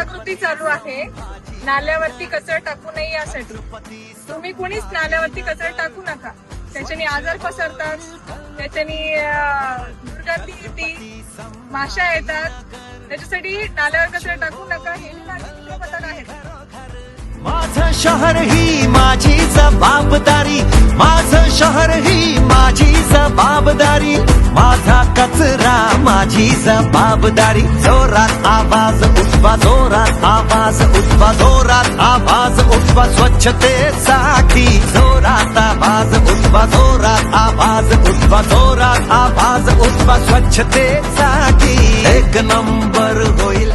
जनजागृती चालू आहे नाल्यावरती कचरा टाकू नये यासाठी. तुम्ही कुणीच नाल्यावरती कचरा टाकू नका, त्याच्याने आजार पसरतात, त्याच्याने दुर्गंधी येते, माशा येतात. त्याच्यासाठी नाल्यावर कचरा टाकू नका हे नागरिक आहेत. माझं शहर ही माझी जबाबदारी, माझं शहर ही माझी जबाबदारी, माझा कचरा माझी जबाबदारी. जोरात आवाज उठवा, जोरात आवाज उठवा, जोरात आवाज उठवा स्वच्छतेसाठी. जोरात आवाज उठवा, जोरात आवाज उठवा, जोरात आवाज उठवा स्वच्छतेसाठी. एक नंबर होईल.